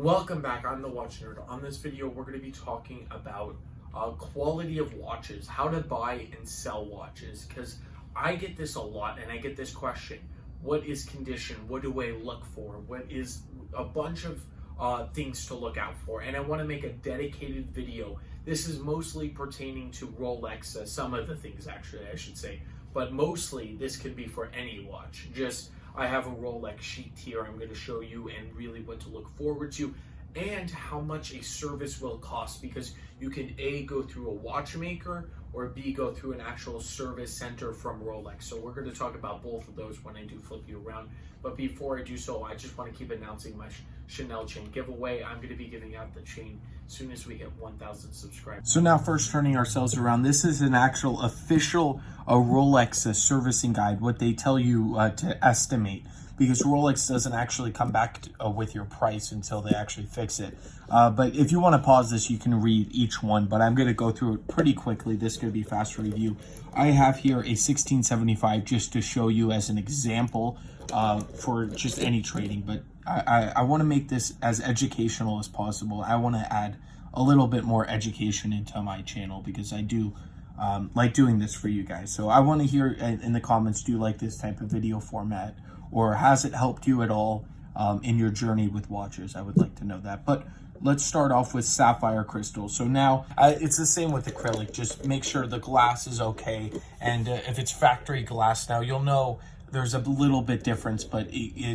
Welcome back. I'm the Watch Nerd. On this video, we're going to be talking about quality of watches, how to buy and sell watches, because I get this a lot and I get this question: what is condition? What do I look for? What is a bunch of things to look out for? And I want to make a dedicated video. This is mostly pertaining to Rolex, some of the things actually I should say, but mostly this could be for any watch. I have a Rolex sheet here I'm going to show you and really what to look forward to and how much a service will cost, because you can A, go through a watchmaker, or B, go through an actual service center from Rolex. So we're going to talk about both of those when I do flip you around. But before I do so, I just want to keep announcing my Chanel chain giveaway. I'm going to be giving out the chain as soon as we hit 1,000 subscribers. So now, first turning ourselves around, this is an actual official Rolex servicing guide, what they tell you to estimate, because Rolex doesn't actually come back with your price until they actually fix it. But if you want to pause this, you can read each one, but I'm going to go through it pretty quickly. This is going to be a fast review. I have here a 1675 just to show you as an example for just any trading, but I want to make this as educational as possible. I want to add a little bit more education into my channel because I do like doing this for you guys. So I want to hear in the comments, do you like this type of video format, or has it helped you at all in your journey with watches? I would like to know that. But let's start off with sapphire crystal. So now it's the same with acrylic. Just make sure the glass is okay. And if it's factory glass, now you'll know there's a little bit difference, but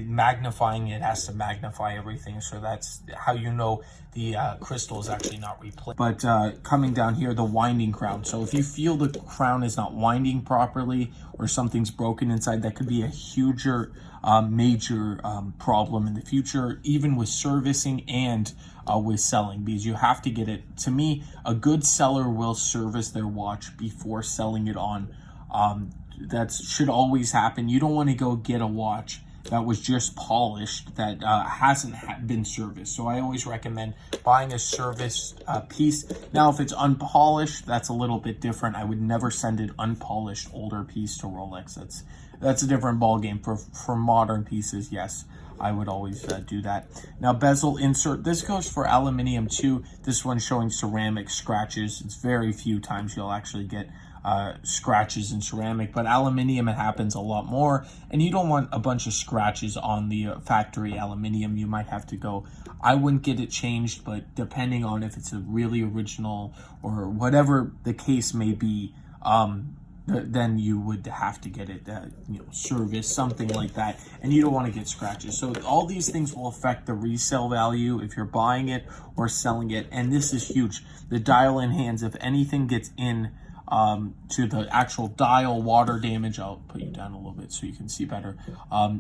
magnifying it has to magnify everything. So that's how you know the crystal is actually not replaced. But coming down here, the winding crown. So if you feel the crown is not winding properly or something's broken inside, that could be a major problem in the future, even with servicing and with selling, because you have to get it. To me, a good seller will service their watch before selling it on. That should always happen. You don't want to go get a watch that was just polished that hasn't been serviced. So I always recommend buying a service piece. Now, if it's unpolished, that's a little bit different. I would never send an unpolished older piece to Rolex. That's a different ballgame. For modern pieces, yes, I would always do that. Now, bezel insert. This goes for aluminium too. This one's showing ceramic scratches. It's very few times you'll actually get scratches in ceramic, but aluminium, it happens a lot more, and you don't want a bunch of scratches on the factory aluminium. You might have to go, I wouldn't get it changed, but depending on if it's a really original or whatever the case may be, then you would have to get it service, something like that, and you don't want to get scratches. So all these things will affect the resale value if you're buying it or selling it. And this is huge, the dial in hands. If anything gets in to the actual dial, water damage, I'll put you down a little bit so you can see better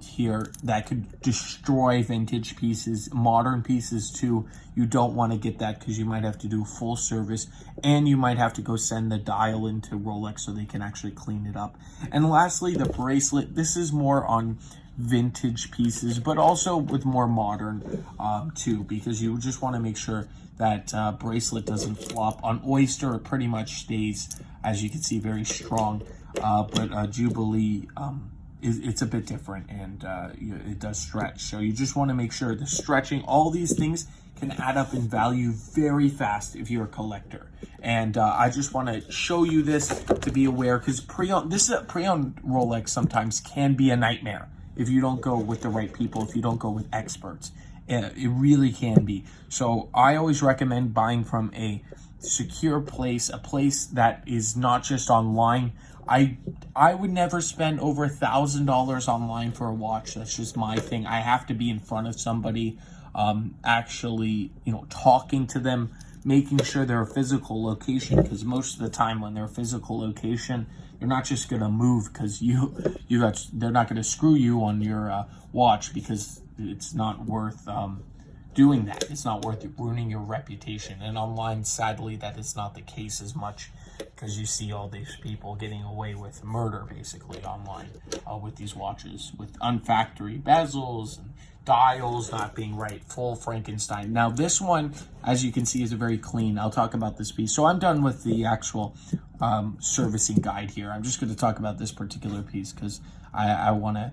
here, that could destroy vintage pieces, modern pieces too. You don't want to get that, because you might have to do full service, and you might have to go send the dial into Rolex so they can actually clean it up. And lastly, the bracelet. This is more on vintage pieces, but also with more modern too, because you just want to make sure that bracelet doesn't flop. On Oyster, it pretty much stays, as you can see, very strong, but Jubilee, it's a bit different, and it does stretch. So you just want to make sure the stretching, all these things can add up in value very fast if you're a collector. And I just want to show you this to be aware, because this is a pre-owned Rolex sometimes can be a nightmare if you don't go with the right people, if you don't go with experts. It really can be. So I always recommend buying from a secure place, a place that is not just online. I would never spend over $1,000 online for a watch. That's just my thing. I have to be in front of somebody, actually, talking to them, making sure they're a physical location, because most of the time when they're a physical location, you're not just going to move because they're not going to screw you on your watch, because it's not worth doing that. It's not worth ruining your reputation. And online, sadly, that is not the case as much, because you see all these people getting away with murder basically online with these watches, with unfactory bezels and dials not being right, full Frankenstein. Now this one, as you can see, is a very clean. I'll talk about this piece. So I'm done with the actual servicing guide here. I'm just going to talk about this particular piece because I want to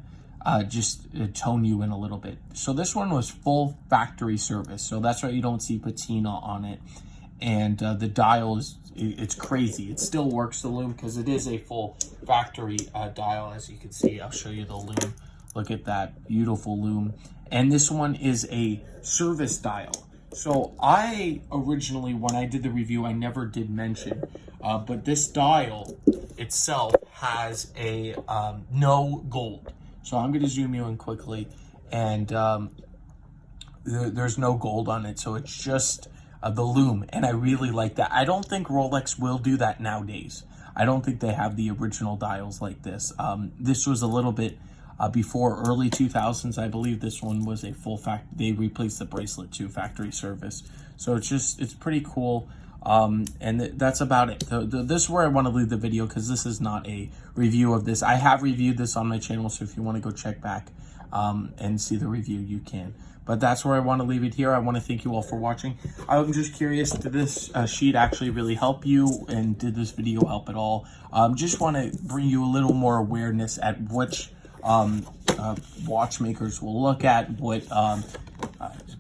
tone you in a little bit. So this one was full factory service. So that's why you don't see patina on it. And the dial it's crazy. It still works, the lume, because it is a full factory dial. As you can see, I'll show you the lume. Look at that beautiful lume. And this one is a service dial. So I originally, when I did the review, I never did mention, but this dial itself has a no gold. So I'm going to zoom you in quickly, and there's no gold on it. So it's just the lume, and I really like that. I don't think Rolex will do that nowadays. I don't think they have the original dials like this. This was a little bit before early 2000s. I believe this one was a full they replaced the Bracelet too, factory service. So it's pretty cool. And that's about it. This is where I want to leave the video, because this is not a review of this. I have reviewed this on my channel, so if you want to go check back and see the review, you can. But that's where I want to leave it here. I want to thank you all for watching. I'm just curious, did this sheet actually really help you, and did this video help at all? Just want to bring you a little more awareness at which watchmakers will look at, what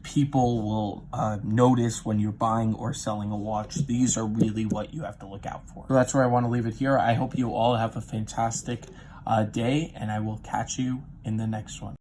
people will notice when you're buying or selling a watch. These are really what you have to look out for. So that's where I want to leave it here. I hope you all have a fantastic day, and I will catch you in the next one.